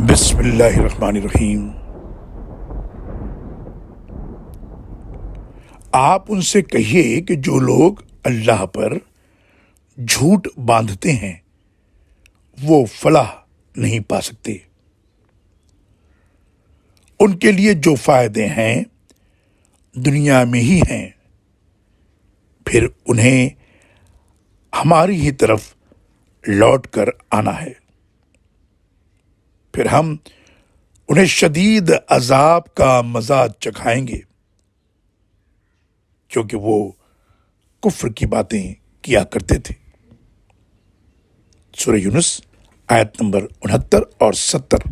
بسم اللہ الرحمن الرحیم۔ آپ ان سے کہیے کہ جو لوگ اللہ پر جھوٹ باندھتے ہیں وہ فلاح نہیں پا سکتے۔ ان کے لیے جو فائدے ہیں دنیا میں ہی ہیں، پھر انہیں ہماری ہی طرف لوٹ کر آنا ہے، پھر ہم انہیں شدید عذاب کا مزہ چکھائیں گے، کیونکہ وہ کفر کی باتیں کیا کرتے تھے۔ سورہ یونس آیت نمبر 69 اور 70۔